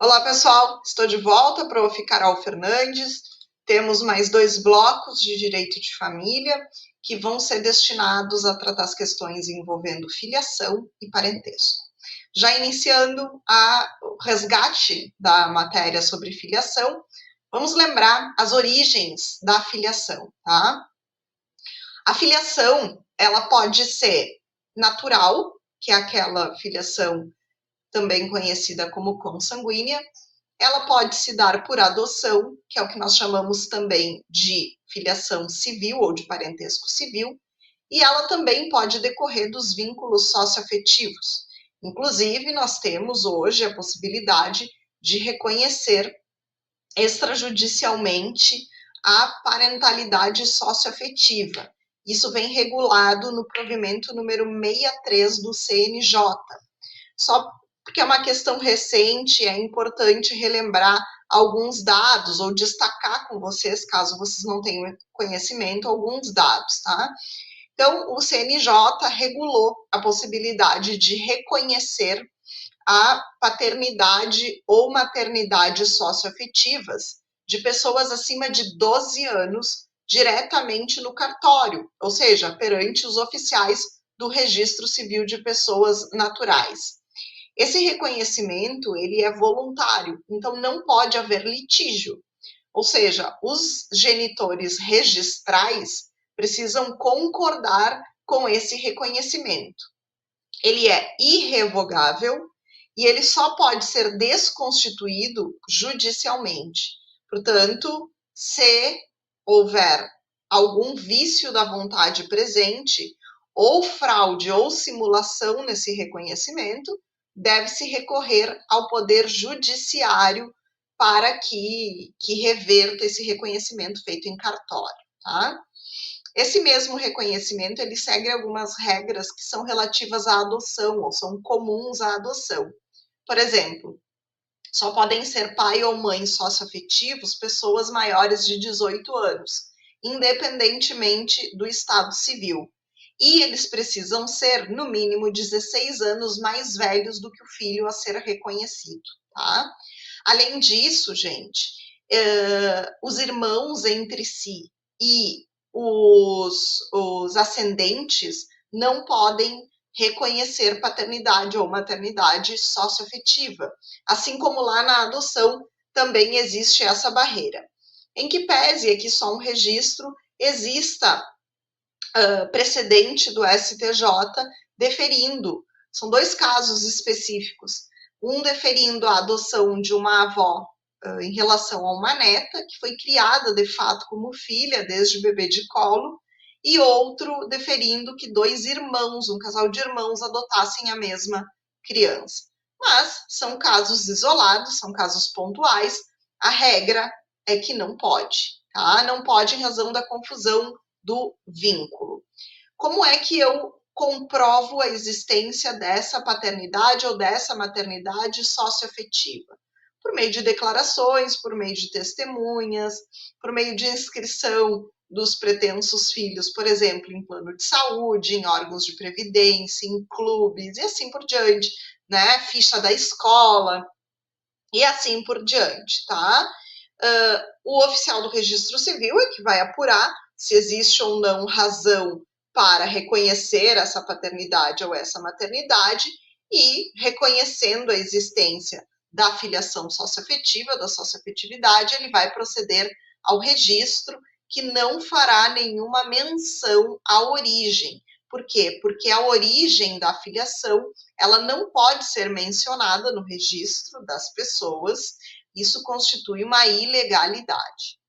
Olá, pessoal. Estou de volta, Prof. Carol Fernandes. Temos mais 2 blocos de direito de família que vão ser destinados a tratar as questões envolvendo filiação e parentesco. Já iniciando o resgate da matéria sobre filiação, vamos lembrar as origens da filiação, tá? A filiação, ela pode ser natural, que é aquela filiação também conhecida como consanguínea. Ela pode se dar por adoção, que é o que nós chamamos também de filiação civil ou de parentesco civil, e ela também pode decorrer dos vínculos socioafetivos. Inclusive, nós temos hoje a possibilidade de reconhecer extrajudicialmente a parentalidade socioafetiva. Isso vem regulado no provimento número 63 do CNJ. Só porque é uma questão recente, é importante relembrar alguns dados ou destacar com vocês, caso vocês não tenham conhecimento, alguns dados, tá? Então, o CNJ regulou a possibilidade de reconhecer a paternidade ou maternidade socioafetivas de pessoas acima de 12 anos diretamente no cartório, ou seja, perante os oficiais do Registro Civil de Pessoas Naturais. Esse reconhecimento, ele é voluntário, então não pode haver litígio. Ou seja, os genitores registrais precisam concordar com esse reconhecimento. Ele é irrevogável e ele só pode ser desconstituído judicialmente. Portanto, se houver algum vício da vontade presente, ou fraude ou simulação nesse reconhecimento, deve-se recorrer ao Poder Judiciário para que reverta esse reconhecimento feito em cartório, tá? Esse mesmo reconhecimento, ele segue algumas regras que são relativas à adoção, ou são comuns à adoção. Por exemplo, só podem ser pai ou mãe socioafetivos pessoas maiores de 18 anos, independentemente do estado civil. E eles precisam ser, no mínimo, 16 anos mais velhos do que o filho a ser reconhecido, tá? Além disso, gente, os irmãos entre si e os ascendentes não podem reconhecer paternidade ou maternidade socioafetiva, assim como lá na adoção também existe essa barreira. Em que pese aqui só um registro, exista precedente do STJ deferindo, são 2 casos específicos, um deferindo a adoção de uma avó em relação a uma neta, que foi criada de fato como filha desde bebê de colo, e outro deferindo que 2 irmãos, um casal de irmãos, adotassem a mesma criança. Mas são casos isolados, são casos pontuais, a regra é que não pode, tá? Não pode em razão da confusão do vínculo. Como é que eu comprovo a existência dessa paternidade ou dessa maternidade socioafetiva? Por meio de declarações, por meio de testemunhas, por meio de inscrição dos pretensos filhos, por exemplo, em plano de saúde, em órgãos de previdência, em clubes e assim por diante, né? Ficha da escola e assim por diante, tá? O oficial do registro civil é que vai apurar se existe ou não razão para reconhecer essa paternidade ou essa maternidade e, reconhecendo a existência da filiação socioafetiva, da socioafetividade, ele vai proceder ao registro, que não fará nenhuma menção à origem. Por quê? Porque a origem da filiação, ela não pode ser mencionada no registro das pessoas. Isso constitui uma ilegalidade.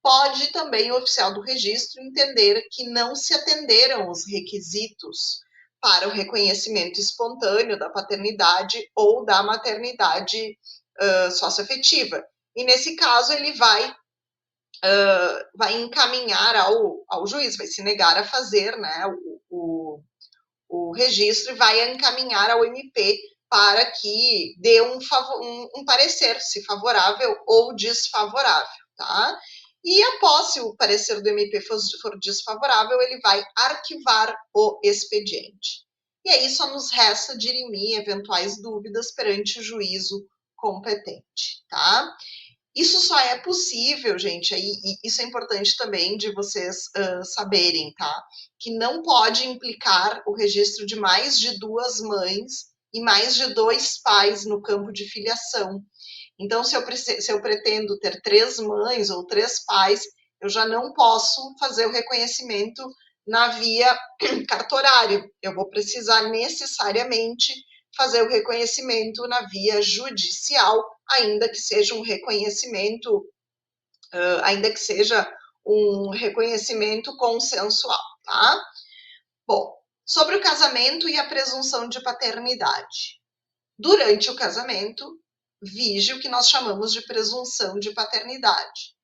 Pode também o oficial do registro entender que não se atenderam os requisitos para o reconhecimento espontâneo da paternidade ou da maternidade socioafetiva. E nesse caso ele vai encaminhar ao juiz, vai se negar a fazer, né, o registro e vai encaminhar ao MP para que dê um parecer, se favorável ou desfavorável, tá? E após, se o parecer do MP for desfavorável, ele vai arquivar o expediente. E aí só nos resta dirimir eventuais dúvidas perante o juízo competente, tá? Isso só é possível, gente, e isso é importante também de vocês saberem, tá? Que não pode implicar o registro de mais de 2 mães e mais de 2 pais no campo de filiação. Então, se eu pretendo ter 3 mães ou 3 pais, eu já não posso fazer o reconhecimento na via cartorária. Eu vou precisar necessariamente fazer o reconhecimento na via judicial, ainda que seja um reconhecimento, consensual, tá? Bom, sobre o casamento e a presunção de paternidade. Durante o casamento, vige o que nós chamamos de presunção de paternidade.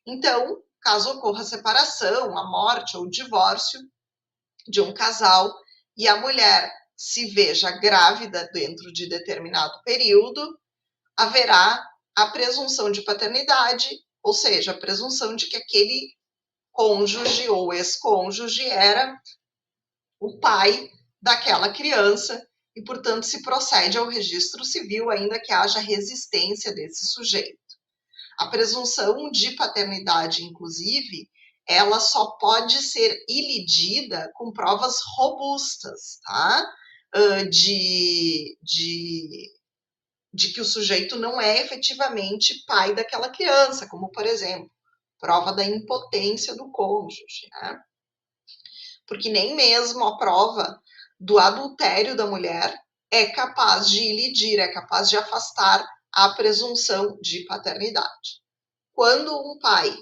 Então, caso ocorra a separação, a morte ou o divórcio de um casal e a mulher se veja grávida dentro de determinado período, haverá a presunção de paternidade, ou seja, a presunção de que aquele cônjuge ou ex-cônjuge era o pai daquela criança e, portanto, se procede ao registro civil, ainda que haja resistência desse sujeito. A presunção de paternidade, inclusive, ela só pode ser ilidida com provas robustas, tá? De que o sujeito não é efetivamente pai daquela criança, como, por exemplo, prova da impotência do cônjuge, né? Porque nem mesmo a prova do adultério da mulher é capaz de ilidir, é capaz de afastar a presunção de paternidade. Quando um pai,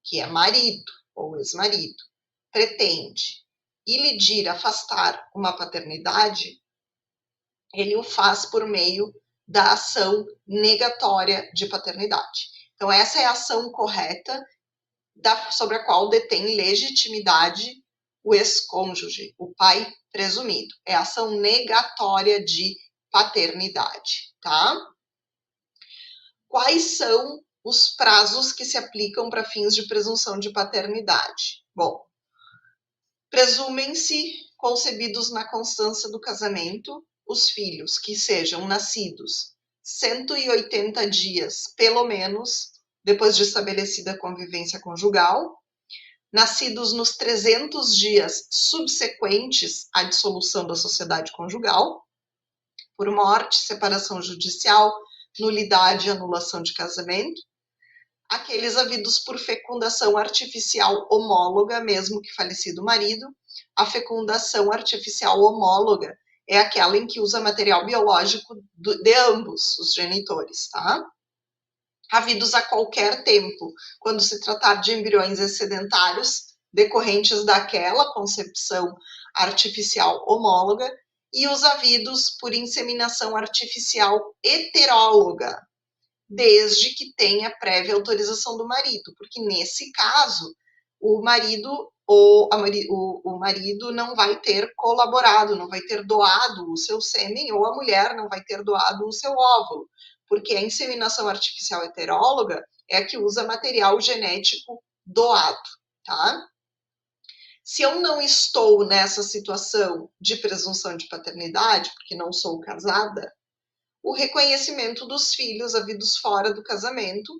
que é marido ou ex-marido, pretende ilidir, afastar uma paternidade, ele o faz por meio da ação negatória de paternidade. Então, essa é a ação correta sobre a qual detém legitimidade o ex-cônjuge, o pai presumido. É a ação negatória de paternidade, tá? Quais são os prazos que se aplicam para fins de presunção de paternidade? Bom, presumem-se concebidos na constância do casamento os filhos que sejam nascidos 180 dias, pelo menos, depois de estabelecida a convivência conjugal, nascidos nos 300 dias subsequentes à dissolução da sociedade conjugal, por morte, separação judicial, nulidade e anulação de casamento, aqueles havidos por fecundação artificial homóloga, mesmo que falecido marido. A fecundação artificial homóloga é aquela em que usa material biológico de ambos os genitores, tá? Havidos a qualquer tempo, quando se tratar de embriões excedentários decorrentes daquela concepção artificial homóloga, e os havidos por inseminação artificial heteróloga, desde que tenha prévia autorização do marido, porque nesse caso o marido o marido não vai ter colaborado, não vai ter doado o seu sêmen, ou a mulher não vai ter doado o seu óvulo, porque a inseminação artificial heteróloga é a que usa material genético doado, tá? Se eu não estou nessa situação de presunção de paternidade, porque não sou casada, o reconhecimento dos filhos havidos fora do casamento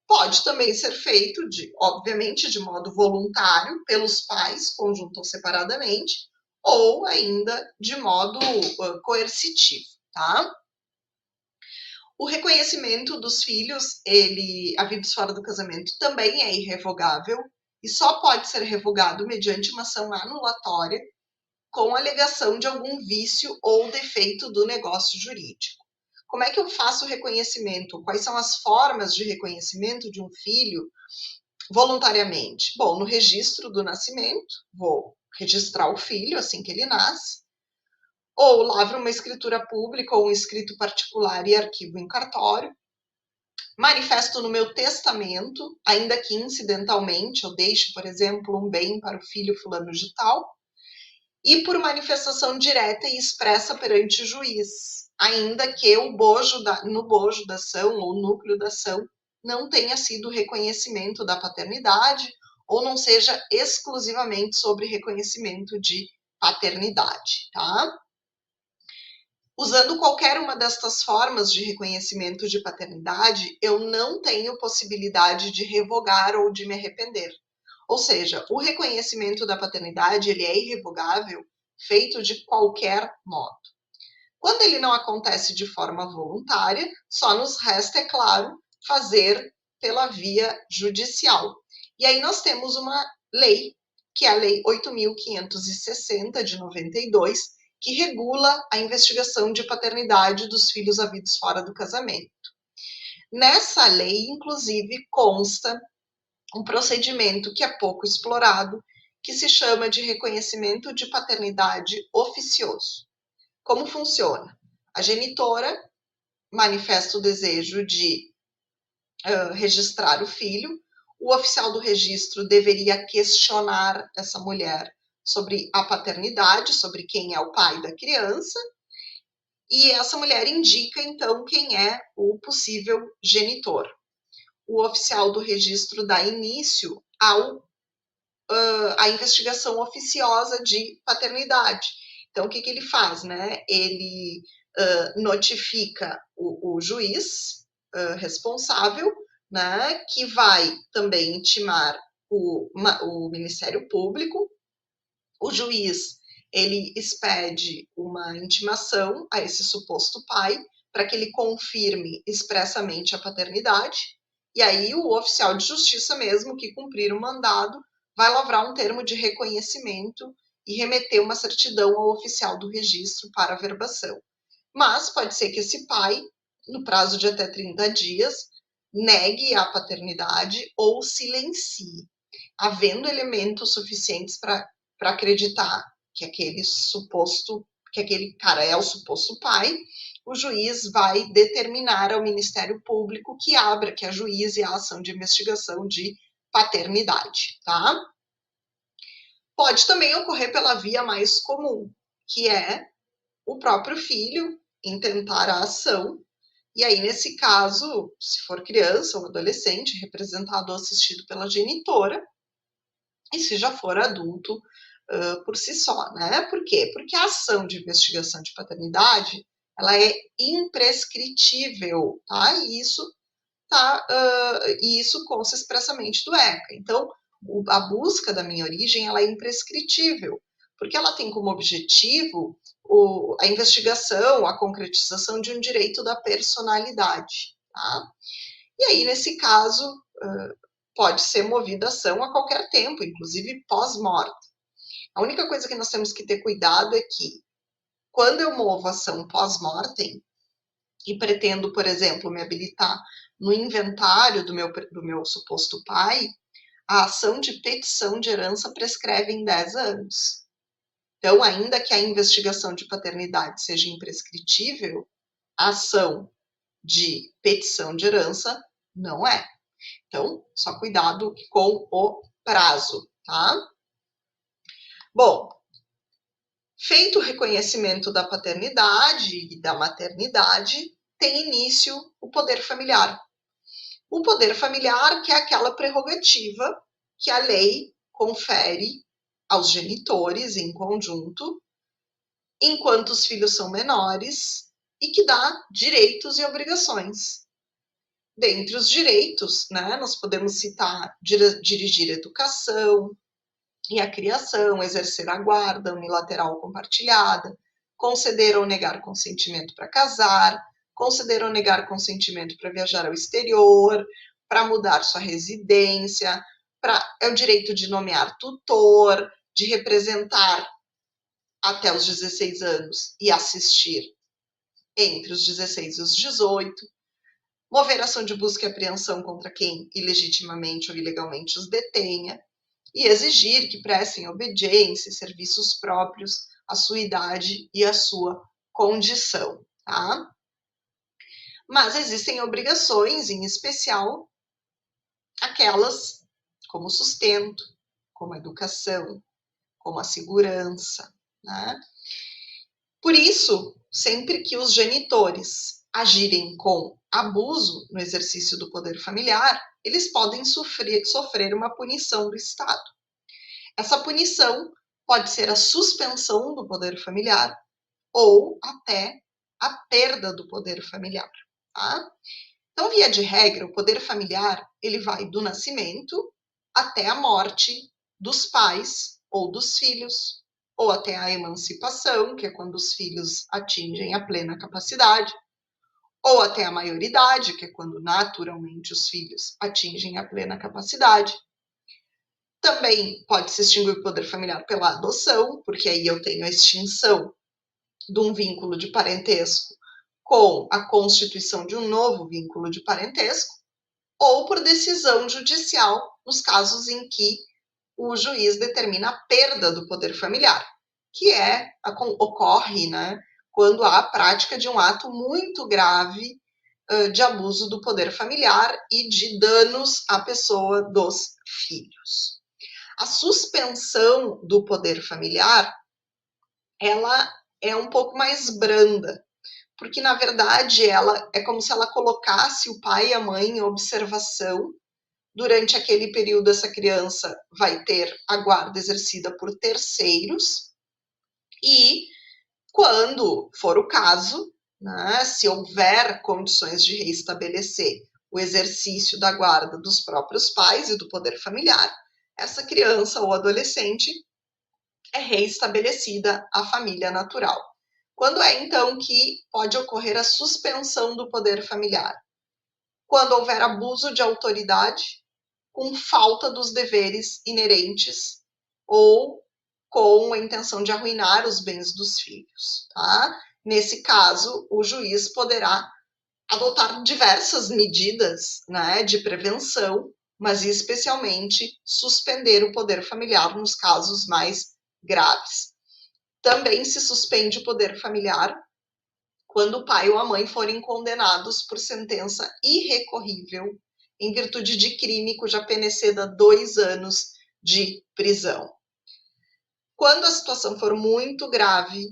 pode também ser feito, obviamente, de modo voluntário, pelos pais, conjunto ou separadamente, ou ainda de modo coercitivo, tá? O reconhecimento dos filhos, havidos fora do casamento, também é irrevogável e só pode ser revogado mediante uma ação anulatória com alegação de algum vício ou defeito do negócio jurídico. Como é que eu faço o reconhecimento? Quais são as formas de reconhecimento de um filho voluntariamente? Bom, no registro do nascimento, vou registrar o filho assim que ele nasce, ou lavro uma escritura pública ou um escrito particular e arquivo em cartório. Manifesto no meu testamento, ainda que incidentalmente, eu deixo, por exemplo, um bem para o filho fulano de tal, e por manifestação direta e expressa perante o juiz, ainda que no bojo da ação ou núcleo da ação não tenha sido reconhecimento da paternidade ou não seja exclusivamente sobre reconhecimento de paternidade, tá? Usando qualquer uma destas formas de reconhecimento de paternidade, eu não tenho possibilidade de revogar ou de me arrepender. Ou seja, o reconhecimento da paternidade, ele é irrevogável, feito de qualquer modo. Quando ele não acontece de forma voluntária, só nos resta, é claro, fazer pela via judicial. E aí nós temos uma lei, que é a Lei 8.560 de 92, que regula a investigação de paternidade dos filhos havidos fora do casamento. Nessa lei, inclusive, consta um procedimento que é pouco explorado, que se chama de reconhecimento de paternidade oficioso. Como funciona? A genitora manifesta o desejo de registrar o filho, o oficial do registro deveria questionar essa mulher sobre a paternidade, sobre quem é o pai da criança, e essa mulher indica, então, quem é o possível genitor. O oficial do registro dá início à investigação oficiosa de paternidade. Então, o que ele faz? Né? Ele notifica o juiz responsável, né, que vai também intimar o Ministério Público. O juiz, ele expede uma intimação a esse suposto pai para que ele confirme expressamente a paternidade, e aí o oficial de justiça mesmo que cumprir o mandado vai lavrar um termo de reconhecimento e remeter uma certidão ao oficial do registro para averbação. Mas pode ser que esse pai, no prazo de até 30 dias, negue a paternidade ou silencie, havendo elementos suficientes para acreditar que aquele cara é o suposto pai, o juiz vai determinar ao Ministério Público que abra, que ajuize a ação de investigação de paternidade, tá? Pode também ocorrer pela via mais comum, que é o próprio filho intentar a ação. E aí, nesse caso, se for criança ou adolescente, representado ou assistido pela genitora, e se já for adulto, por si só, né? Por quê? Porque a ação de investigação de paternidade, ela é imprescritível, tá? E isso consta expressamente do ECA. Então, a busca da minha origem, ela é imprescritível, porque ela tem como objetivo a investigação, a concretização de um direito da personalidade, tá? E aí, nesse caso, pode ser movida ação a qualquer tempo, inclusive pós-morte. A única coisa que nós temos que ter cuidado é que, quando eu movo ação pós-mortem e pretendo, por exemplo, me habilitar no inventário do meu suposto pai, a ação de petição de herança prescreve em 10 anos. Então, ainda que a investigação de paternidade seja imprescritível, a ação de petição de herança não é. Então, só cuidado com o prazo, tá? Bom, feito o reconhecimento da paternidade e da maternidade, tem início o poder familiar. O poder familiar, que é aquela prerrogativa que a lei confere aos genitores em conjunto, enquanto os filhos são menores, e que dá direitos e obrigações. Dentre os direitos, né, nós podemos citar dirigir a educação e a criação, exercer a guarda unilateral compartilhada, conceder ou negar consentimento para casar, conceder ou negar consentimento para viajar ao exterior, para mudar sua residência, é o direito de nomear tutor, de representar até os 16 anos e assistir entre os 16 e os 18, mover ação de busca e apreensão contra quem ilegitimamente ou ilegalmente os detenha, e exigir que prestem obediência e serviços próprios à sua idade e à sua condição, tá? Mas existem obrigações, em especial aquelas como sustento, como educação, como a segurança, né? Por isso, sempre que os genitores agirem com abuso no exercício do poder familiar, eles podem sofrer uma punição do Estado. Essa punição pode ser a suspensão do poder familiar ou até a perda do poder familiar, tá? Então, via de regra, o poder familiar, ele vai do nascimento até a morte dos pais ou dos filhos, ou até a emancipação, que é quando os filhos atingem a plena capacidade, ou até a maioridade, que é quando naturalmente os filhos atingem a plena capacidade. Também pode se extinguir o poder familiar pela adoção, porque aí eu tenho a extinção de um vínculo de parentesco com a constituição de um novo vínculo de parentesco, ou por decisão judicial, nos casos em que o juiz determina a perda do poder familiar, que ocorre, né, quando há a prática de um ato muito grave de abuso do poder familiar e de danos à pessoa dos filhos. A suspensão do poder familiar, ela é um pouco mais branda, porque na verdade ela é como se ela colocasse o pai e a mãe em observação. Durante aquele período, essa criança vai ter a guarda exercida por terceiros e, quando for o caso, né, se houver condições de reestabelecer o exercício da guarda dos próprios pais e do poder familiar, essa criança ou adolescente é reestabelecida a família natural. Quando é, então, que pode ocorrer a suspensão do poder familiar? Quando houver abuso de autoridade, com falta dos deveres inerentes ou com a intenção de arruinar os bens dos filhos, tá? Nesse caso, o juiz poderá adotar diversas medidas, né, de prevenção, mas especialmente suspender o poder familiar nos casos mais graves. Também se suspende o poder familiar quando o pai ou a mãe forem condenados por sentença irrecorrível em virtude de crime cuja pena exceda 2 anos de prisão. Quando a situação for muito grave,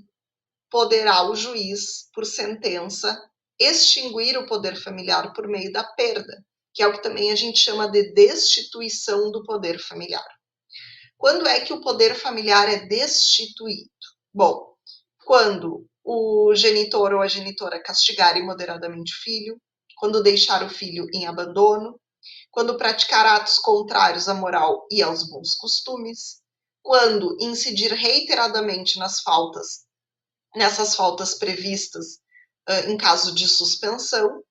poderá o juiz, por sentença, extinguir o poder familiar por meio da perda, que é o que também a gente chama de destituição do poder familiar. Quando é que o poder familiar é destituído? Bom, quando o genitor ou a genitora castigarem moderadamente o filho, quando deixar o filho em abandono, quando praticar atos contrários à moral e aos bons costumes, quando incidir reiteradamente nessas faltas previstas em caso de suspensão,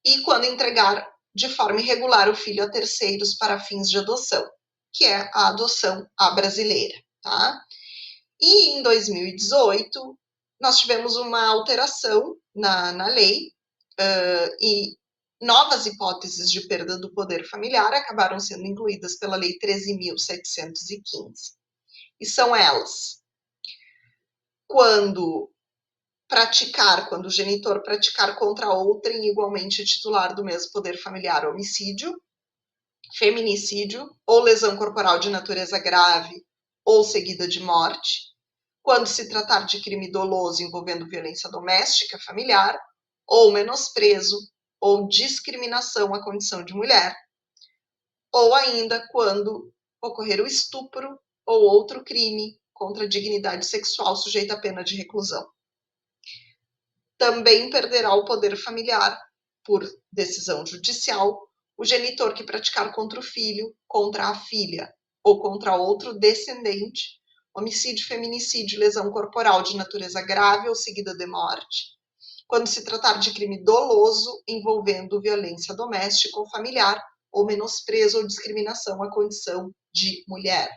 e quando entregar de forma irregular o filho a terceiros para fins de adoção, que é a adoção à brasileira, tá? E em 2018, nós tivemos uma alteração na lei e novas hipóteses de perda do poder familiar acabaram sendo incluídas pela Lei 13.715. E são elas: quando o genitor praticar contra outrem igualmente titular do mesmo poder familiar homicídio, feminicídio ou lesão corporal de natureza grave ou seguida de morte, quando se tratar de crime doloso envolvendo violência doméstica, familiar, ou menosprezo, ou discriminação à condição de mulher, ou ainda quando ocorrer o estupro ou outro crime contra a dignidade sexual sujeito à pena de reclusão. Também perderá o poder familiar, por decisão judicial, o genitor que praticar contra o filho, contra a filha ou contra outro descendente homicídio, feminicídio, lesão corporal de natureza grave ou seguida de morte, quando se tratar de crime doloso envolvendo violência doméstica ou familiar, ou menosprezo ou discriminação à condição de mulher.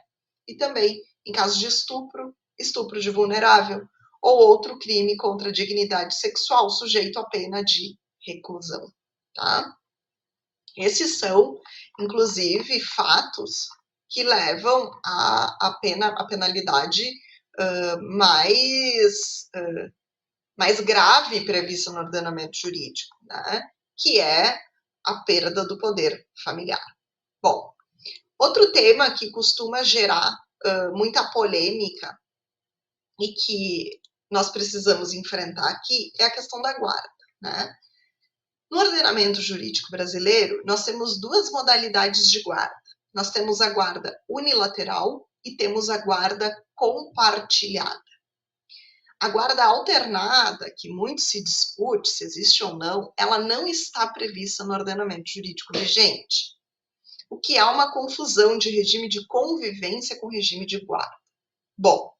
E também em caso de estupro, estupro de vulnerável, ou outro crime contra a dignidade sexual sujeito à pena de reclusão, tá? Esses são, inclusive, fatos que levam a penalidade mais grave prevista no ordenamento jurídico, né? Que é a perda do poder familiar. Bom, outro tema que costuma gerar muita polêmica e que nós precisamos enfrentar aqui é a questão da guarda, né? No ordenamento jurídico brasileiro, nós temos duas modalidades de guarda. Nós temos a guarda unilateral e temos a guarda compartilhada. A guarda alternada, que muito se discute se existe ou não, ela não está prevista no ordenamento jurídico vigente, o que é uma confusão de regime de convivência com regime de guarda. Bom,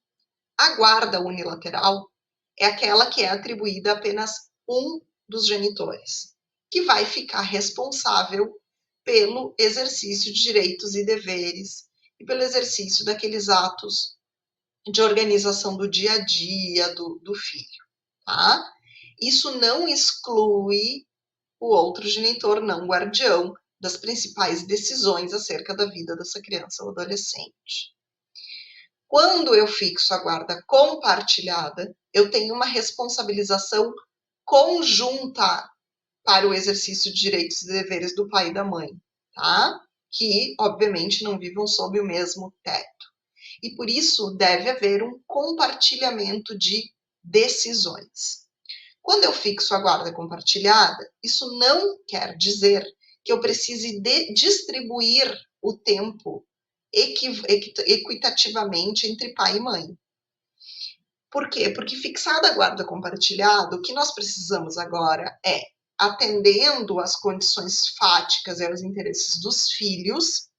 a guarda unilateral é aquela que é atribuída a apenas um dos genitores, que vai ficar responsável pelo exercício de direitos e deveres e pelo exercício daqueles atos de organização do dia a dia do filho, tá? Isso não exclui o outro genitor não guardião das principais decisões acerca da vida dessa criança ou adolescente. Quando eu fixo a guarda compartilhada, eu tenho uma responsabilização conjunta para o exercício de direitos e deveres do pai e da mãe, tá? Que, obviamente, não vivam sob o mesmo teto. E por isso deve haver um compartilhamento de decisões. Quando eu fixo a guarda compartilhada, isso não quer dizer que eu precise distribuir o tempo equitativamente entre pai e mãe. Por quê? Porque fixada a guarda compartilhada, o que nós precisamos agora é, atendendo às condições fáticas e aos interesses dos filhos,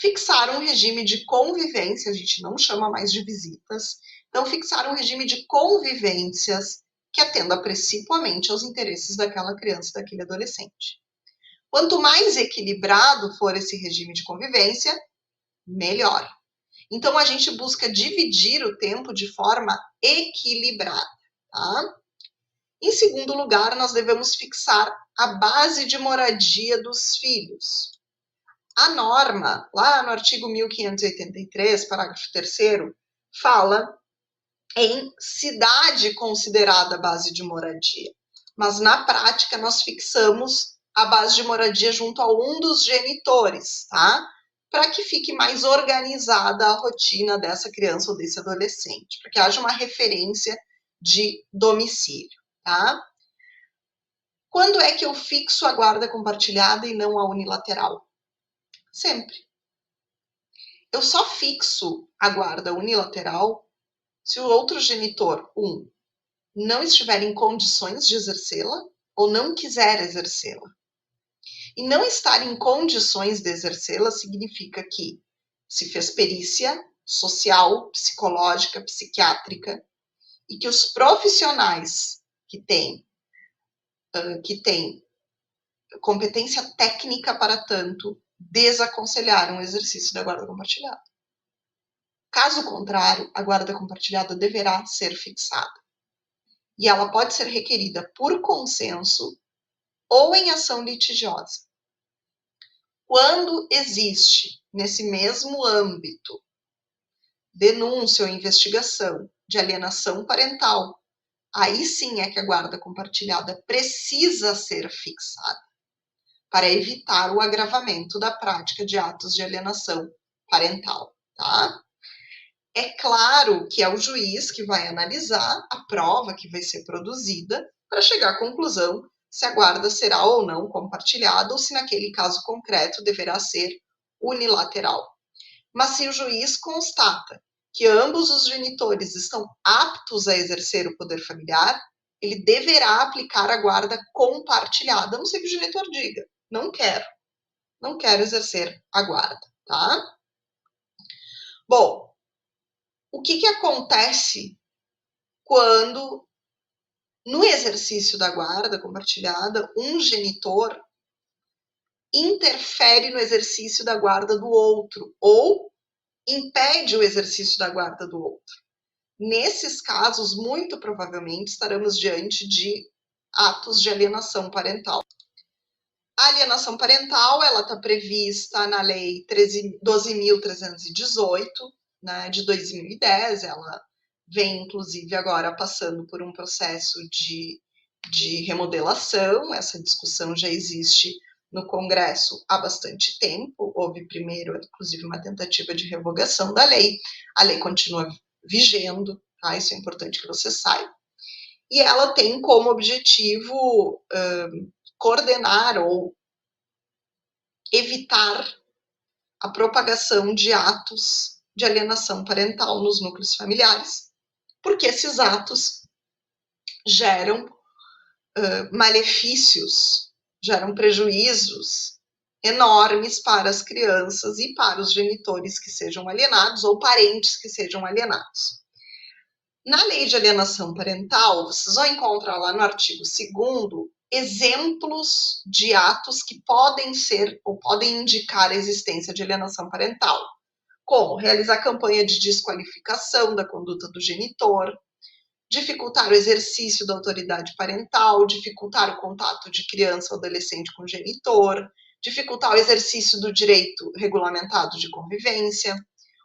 fixar um regime de convivência, a gente não chama mais de visitas, então fixar um regime de convivências que atenda principalmente aos interesses daquela criança, daquele adolescente. Quanto mais equilibrado for esse regime de convivência, melhor. Então, a gente busca dividir o tempo de forma equilibrada, tá? Em segundo lugar, nós devemos fixar a base de moradia dos filhos. A norma, lá no artigo 1583, parágrafo 3º, fala em cidade considerada base de moradia. Mas, na prática, nós fixamos a base de moradia junto a um dos genitores, tá? Para que fique mais organizada a rotina dessa criança ou desse adolescente, para que haja uma referência de domicílio, tá? Quando é que eu fixo a guarda compartilhada e não a unilateral? Sempre. Eu só fixo a guarda unilateral se o outro genitor, não estiver em condições de exercê-la ou não quiser exercê-la. E não estar em condições de exercê-la significa que se fez perícia social, psicológica, psiquiátrica, e que os profissionais que têm competência técnica para tanto desaconselharam o exercício da guarda compartilhada. Caso contrário, a guarda compartilhada deverá ser fixada. E ela pode ser requerida por consenso ou em ação litigiosa. Quando existe, nesse mesmo âmbito, denúncia ou investigação de alienação parental, aí sim é que a guarda compartilhada precisa ser fixada, para evitar o agravamento da prática de atos de alienação parental, tá? É claro que é o juiz que vai analisar a prova que vai ser produzida para chegar à conclusão se a guarda será ou não compartilhada ou se naquele caso concreto deverá ser unilateral. Mas se o juiz constata que ambos os genitores estão aptos a exercer o poder familiar, ele deverá aplicar a guarda compartilhada, a não ser que o genitor diga, não quero exercer a guarda, tá? Bom, o que acontece quando, no exercício da guarda compartilhada, um genitor interfere no exercício da guarda do outro ou impede o exercício da guarda do outro? Nesses casos, muito provavelmente, estaremos diante de atos de alienação parental. A alienação parental, ela está prevista na Lei 12.318, né, de 2010, ela vem, inclusive, agora passando por um processo de remodelação, essa discussão já existe no Congresso há bastante tempo, houve primeiro, inclusive, uma tentativa de revogação da lei, a lei continua vigendo, tá? Isso é importante que você saiba. E ela tem como objetivo coordenar ou evitar a propagação de atos de alienação parental nos núcleos familiares, porque esses atos geram malefícios, geram prejuízos enormes para as crianças e para os genitores que sejam alienados ou parentes que sejam alienados. Na lei de alienação parental, vocês vão encontrar lá no artigo 2º exemplos de atos que podem ser ou podem indicar a existência de alienação parental, como realizar campanha de desqualificação da conduta do genitor, dificultar o exercício da autoridade parental, dificultar o contato de criança ou adolescente com o genitor, dificultar o exercício do direito regulamentado de convivência,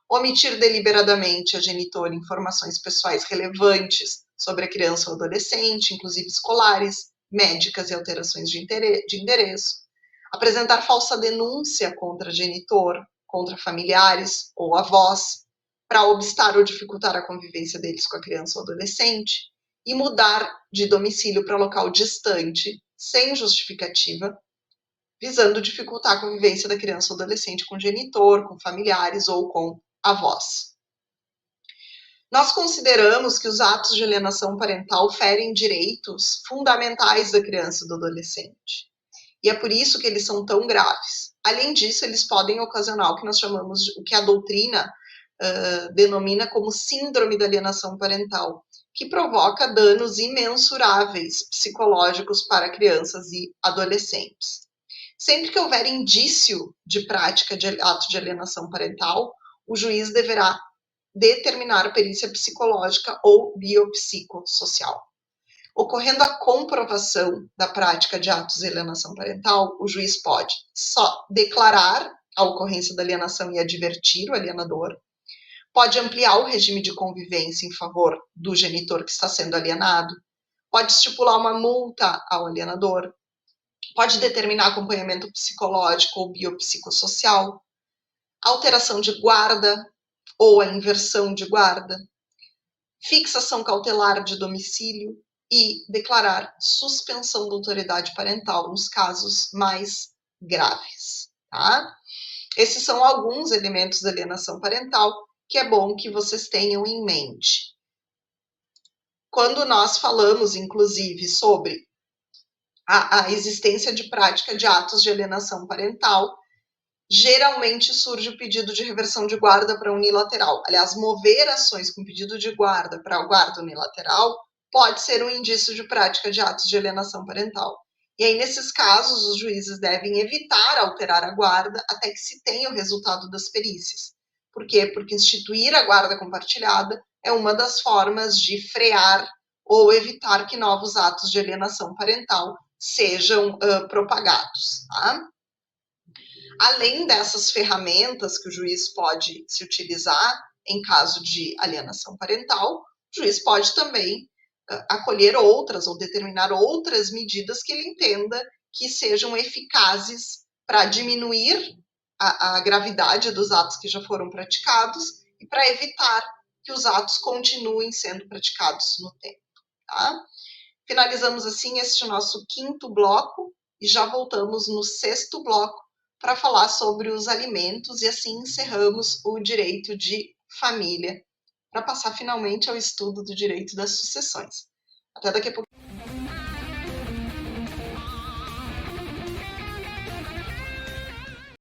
omitir deliberadamente a genitor informações pessoais relevantes sobre a criança ou adolescente, inclusive escolares, médicas e alterações de endereço, apresentar falsa denúncia contra genitor, contra familiares ou avós, para obstar ou dificultar a convivência deles com a criança ou adolescente, e mudar de domicílio para local distante, sem justificativa, visando dificultar a convivência da criança ou adolescente com o genitor, com familiares ou com avós. Nós consideramos que os atos de alienação parental ferem direitos fundamentais da criança e do adolescente. E é por isso que eles são tão graves. Além disso, eles podem ocasionar o que nós chamamos, o que a doutrina denomina como síndrome da alienação parental, que provoca danos imensuráveis psicológicos para crianças e adolescentes. Sempre que houver indício de prática de ato de alienação parental, o juiz deverá determinar perícia psicológica ou biopsicossocial. Ocorrendo a comprovação da prática de atos de alienação parental, o juiz pode só declarar a ocorrência da alienação e advertir o alienador, pode ampliar o regime de convivência em favor do genitor que está sendo alienado, pode estipular uma multa ao alienador, pode determinar acompanhamento psicológico ou biopsicossocial, alteração de guarda ou a inversão de guarda, fixação cautelar de domicílio e declarar suspensão da autoridade parental nos casos mais graves, tá? Esses são alguns elementos da alienação parental que é bom que vocês tenham em mente. Quando nós falamos, inclusive, sobre a existência de prática de atos de alienação parental, geralmente surge o pedido de reversão de guarda para unilateral. Aliás, mover ações com pedido de guarda para a guarda unilateral pode ser um indício de prática de atos de alienação parental. E aí, nesses casos, os juízes devem evitar alterar a guarda até que se tenha o resultado das perícias. Por quê? Porque instituir a guarda compartilhada é uma das formas de frear ou evitar que novos atos de alienação parental sejam propagados, tá? Além dessas ferramentas que o juiz pode se utilizar em caso de alienação parental, o juiz pode também acolher outras ou determinar outras medidas que ele entenda que sejam eficazes para diminuir a gravidade dos atos que já foram praticados e para evitar que os atos continuem sendo praticados no tempo, tá? Finalizamos assim este nosso 5º bloco e já voltamos no 6º bloco para falar sobre os alimentos e assim encerramos o direito de família, para passar finalmente ao estudo do direito das sucessões. Até daqui a pouco.